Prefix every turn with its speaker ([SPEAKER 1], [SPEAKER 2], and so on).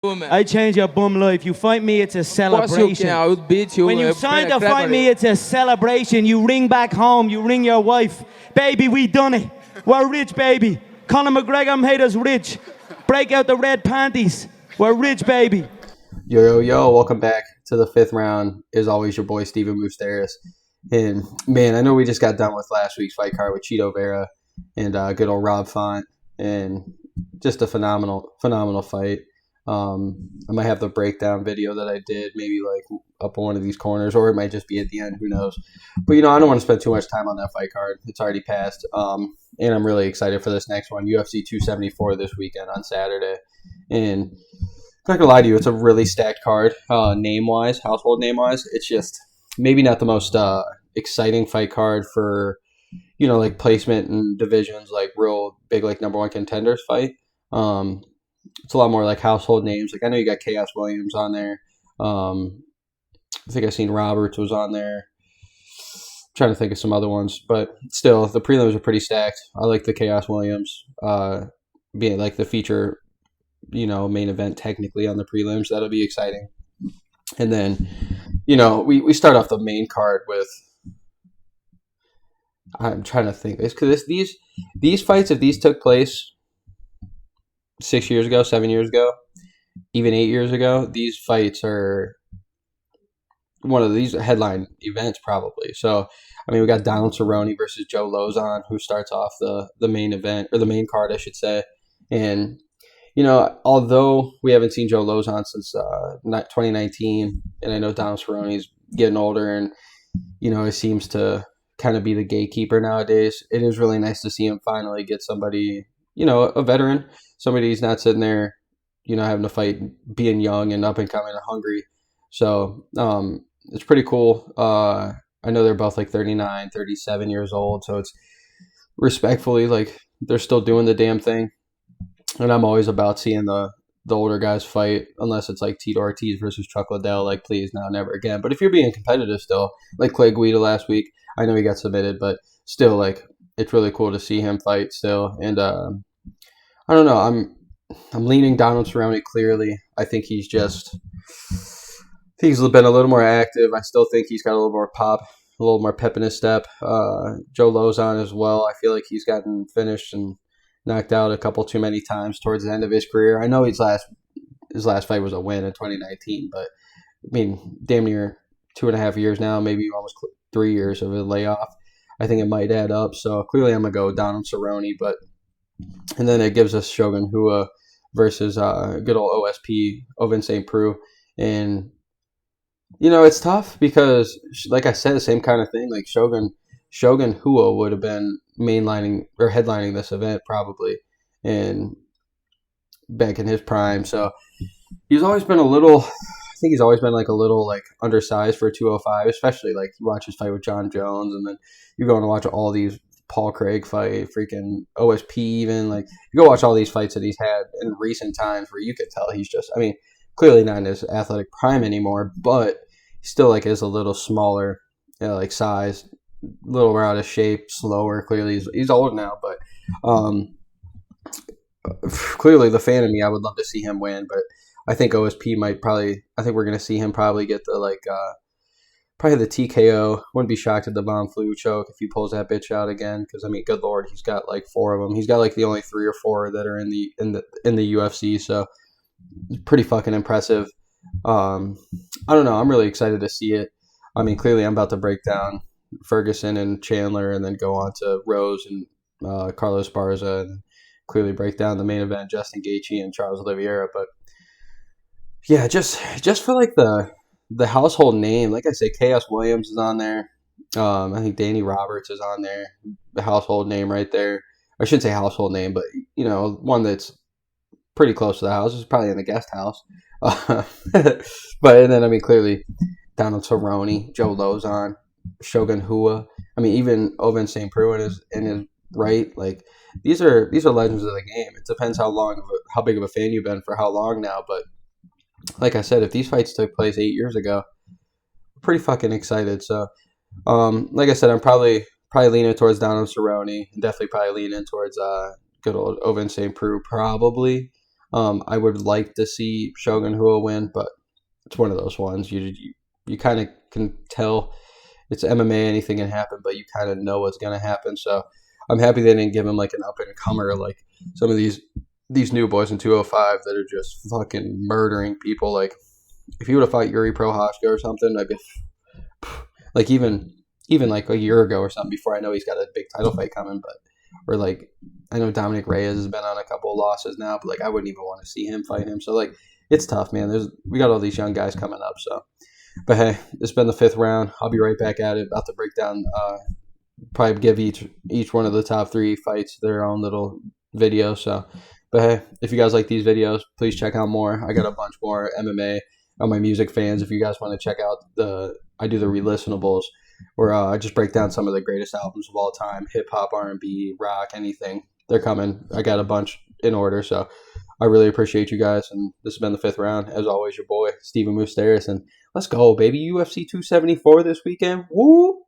[SPEAKER 1] I change your bum life. You fight me, it's a celebration. When you sign to fight me, it's a celebration. You ring back home, you ring your wife. Baby, we done it. We're rich, baby. Conor McGregor made us rich. Break out the red panties. We're rich, baby.
[SPEAKER 2] Yo, welcome back to the fifth round. As always, your boy, Steven Moustaris. And, man, I know we just got done with last week's fight card with Chito Vera and good old Rob Font. And just a phenomenal fight. I might have the breakdown video that I did, maybe like up on one of these corners, or it might just be at the end. Who knows? But, I don't want to spend too much time on that fight card. It's already passed. And I'm really excited for this next one, UFC 274 this weekend on Saturday. And I'm not going to lie to you, it's a really stacked card, name-wise, household name-wise. It's just maybe not the most exciting fight card for, like placement and divisions, like real big, like number one contenders fight. It's a lot more like household names. Like I know you got Chaos Williams on there. I think I've seen Roberts was on there. I'm trying to think of some other ones, but still, the prelims are pretty stacked. I like the Chaos Williams being like the feature, main event technically on the prelims. That'll be exciting. And then, we start off the main card with. I'm trying to think. It's because these fights, if these took place 6 years ago, 7 years ago, even 8 years ago, these fights are one of these headline events probably. So, we got Donald Cerrone versus Joe Lauzon, who starts off the main event, or the main card, I should say. And, although we haven't seen Joe Lauzon since 2019, and I know Donald Cerrone's getting older and, it seems to kind of be the gatekeeper nowadays, it is really nice to see him finally get somebody, a veteran. Somebody's not sitting there, having to fight, being young and up and coming and hungry. So it's pretty cool. I know they're both like 39, 37 years old. So it's respectfully like they're still doing the damn thing. And I'm always about seeing the older guys fight, unless it's like Tito Ortiz versus Chuck Liddell. Like, please, now, never again. But if you're being competitive still, like Clay Guida last week, I know he got submitted, but still, like, it's really cool to see him fight still. And I don't know. I'm leaning Donald Cerrone clearly. I think he's been a little more active. I still think he's got a little more pop, a little more pep in his step. Joe Lauzon as well. I feel like he's gotten finished and knocked out a couple too many times towards the end of his career. I know his last fight was a win in 2019, but damn near 2.5 years now, maybe almost 3 years of a layoff. I think it might add up. So clearly I'm going to go Donald Cerrone, and then it gives us Shogun Hua versus good old OSP, Ovince Preux. And, it's tough because, like I said, the same kind of thing. Like Shogun Hua would have been mainlining or headlining this event probably and back in his prime. So he's always been like a little like undersized for 205, especially like you watch his fight with John Jones, and then you're going to watch all these Paul Craig fight, freaking OSP even. Like, you go watch all these fights that he's had in recent times where you could tell he's just, clearly not in his athletic prime anymore, but he still like is a little smaller, like size, a little more out of shape, slower. Clearly he's old now, but clearly the fan of me, I would love to see him win, but I think OSP I think we're going to see him probably get the probably the TKO. Wouldn't be shocked at the Von Flue choke if he pulls that bitch out again, because good lord, he's got like 4 of them. He's got like the only 3 or 4 that are in the UFC, so pretty fucking impressive. I don't know. I'm really excited to see it. Clearly I'm about to break down Ferguson and Chandler, and then go on to Rose and Carlos Esparza, and clearly break down the main event, Justin Gaethje and Charles Oliviera. But yeah, just for like the household name, like I say, Chaos Williams is on there. I think Danny Roberts is on there. The household name right there. I shouldn't say household name, but one that's pretty close to the house. It's probably in the guest house. But and then clearly Donald Cerrone, Joe Lauzon, Shogun Hua. Even Ovince Preux in his right. Like, these are legends of the game. It depends how big of a fan you've been for how long now, but like I said, if these fights took place 8 years ago, I'm pretty fucking excited. So, like I said, I'm probably leaning towards Donald Cerrone, and definitely probably leaning towards good old Ovince Preux, probably. I would like to see Shogun who will win, but it's one of those ones you kind of can tell it's MMA, anything can happen, but you kind of know what's going to happen. So I'm happy they didn't give him like an up and comer like some of these new boys in 205 that are just fucking murdering people. Like if he would have fought Yuri Prochazka or something, I'd be like even like a year ago or something before I know he's got a big title fight coming, but or like I know Dominic Reyes has been on a couple of losses now, but like I wouldn't even want to see him fight him. So like it's tough, man. We got all these young guys coming up, so. But hey, it's been the 5th round. I'll be right back at it. About to break down, probably give each one of the top 3 fights their own little video. So, but hey, if you guys like these videos, please check out more. I got a bunch more MMA on my music fans. If you guys want to check out I do the re-listenables where I just break down some of the greatest albums of all time, hip hop, R&B, rock, anything. They're coming. I got a bunch in order, so I really appreciate you guys. And this has been the 5th round. As always, your boy Steven Moustaris, and let's go, baby. UFC 274 this weekend. Woo!